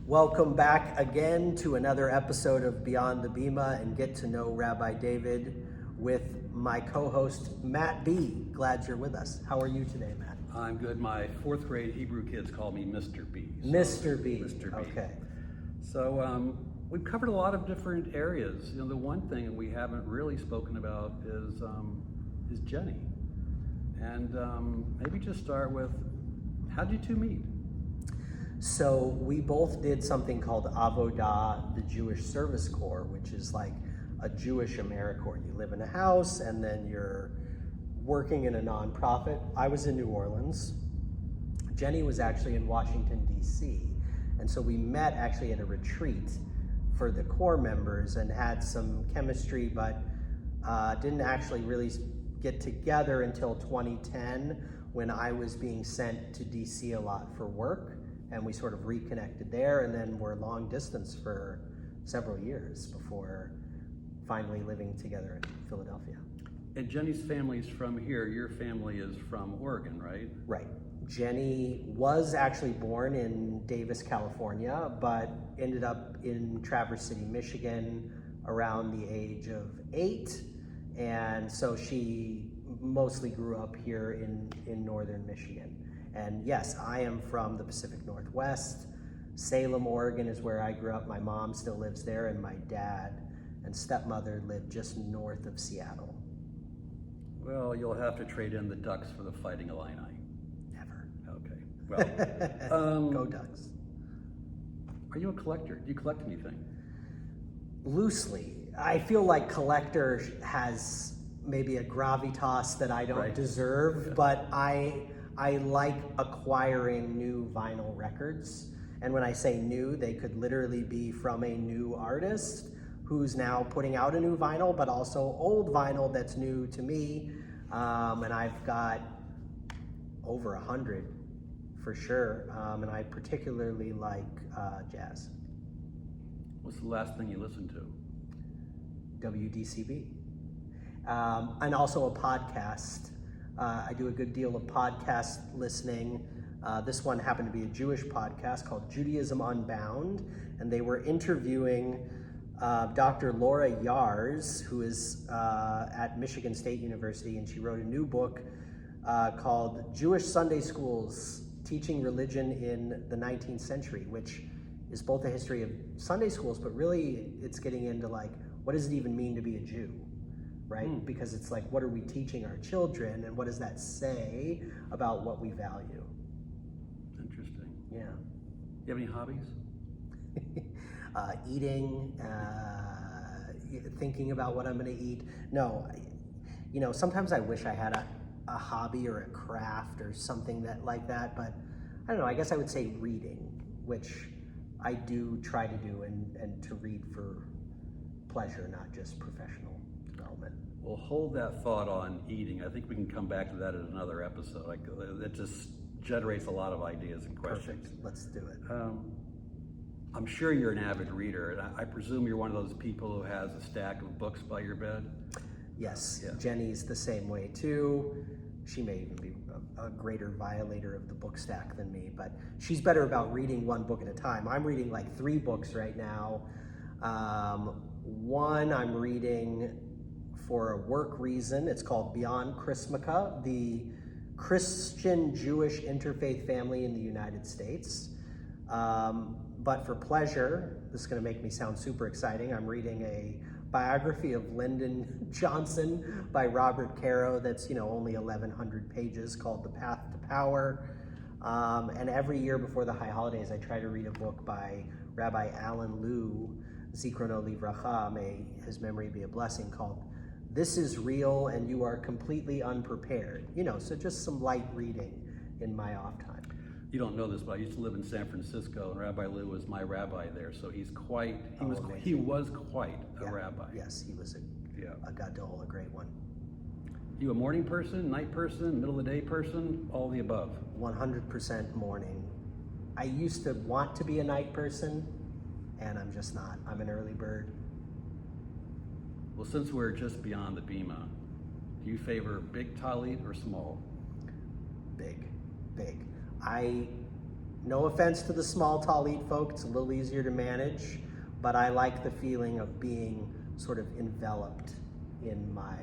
Welcome back again to another episode of Beyond the Bima and Get to Know Rabbi David with my co-host Matt B. Glad you're with us. How are you today, Matt? I'm good. My fourth grade Hebrew kids call me Mr. B. Mr. B. Mr. B. Okay. So we've covered a lot of different areas. You know, the one thing we haven't really spoken about is Jenny. And maybe just start with, how'd you two meet? So we both did something called Avodah, the Jewish Service Corps, which is like a Jewish AmeriCorps. You live in a house and then you're working in a nonprofit. I was in New Orleans. Jenny was actually in Washington, D.C. And so we met actually at a retreat for the Corps members and had some chemistry, but didn't actually really get together until 2010 when I was being sent to D.C. a lot for work. And we sort of reconnected there, and then we're long distance for several years before finally living together in Philadelphia. And Jenny's family's from here. Your family is from Oregon, right? Right. Jenny was actually born in Davis, California, but ended up in Traverse City, Michigan around the age of 8. And so she mostly grew up here in northern Michigan. And yes, I am from the Pacific Northwest. Salem, Oregon is where I grew up. My mom still lives there, and my dad and stepmother live just north of Seattle. Well, you'll have to trade in the Ducks for the Fighting Illini. Never. Okay. Well, Go Ducks. Are you a collector? Do you collect anything? Loosely. I feel like collector has maybe a gravitas that I don't deserve, but I like acquiring new vinyl records. And when I say new, they could literally be from a new artist who's now putting out a new vinyl, but also old vinyl that's new to me. And I've got over 100 for sure. And I particularly like jazz. What's the last thing you listened to? WDCB. And also a podcast. I do a good deal of podcast listening. This one happened to be a Jewish podcast called Judaism Unbound, and they were interviewing Dr. Laura Yars, who is at Michigan State University, and she wrote a new book called Jewish Sunday Schools, Teaching Religion in the 19th Century, which is both a history of Sunday schools, but really it's getting into like, what does it even mean to be a Jew? Right? Because it's like, what are we teaching our children, and what does that say about what we value? Interesting. Yeah. You have any hobbies? Eating, thinking about what I'm going to eat. No, sometimes I wish I had a hobby or a craft or something that like that, but I don't know, I guess I would say reading, which I do try to do and to read for pleasure, not just professional development. We'll hold that thought on eating. I think we can come back to that in another episode. Like, that just generates a lot of ideas and questions. Perfect. Let's do it. I'm sure you're an avid reader, and I presume you're one of those people who has a stack of books by your bed? Yes, Yeah. Jenny's the same way too. She may even be a greater violator of the book stack than me, but she's better about reading one book at a time. I'm reading like 3 books right now. One I'm reading for a work reason. It's called Beyond Chrismica, the Christian-Jewish interfaith family in the United States. But for pleasure, this is going to make me sound super exciting, I'm reading a biography of Lyndon Johnson by Robert Caro that's, only 1,100 pages, called The Path to Power. And every year before the high holidays, I try to read a book by Rabbi Alan Liu, Zichrono Livracha, may his memory be a blessing, called This is Real and You Are Completely Unprepared. So just some light reading in my off time. You don't know this, but I used to live in San Francisco, and Rabbi Lou was my rabbi there, so he was quite a rabbi. Yes, he was a gadol, a great one. You a morning person, night person, middle of the day person, all the above? 100% morning. I used to want to be a night person, and I'm just not. I'm an early bird. Well, since we're just beyond the Bima, do you favor big talit or small? Big. No offense to the small, tall, eat folk, it's a little easier to manage, but I like the feeling of being sort of enveloped in my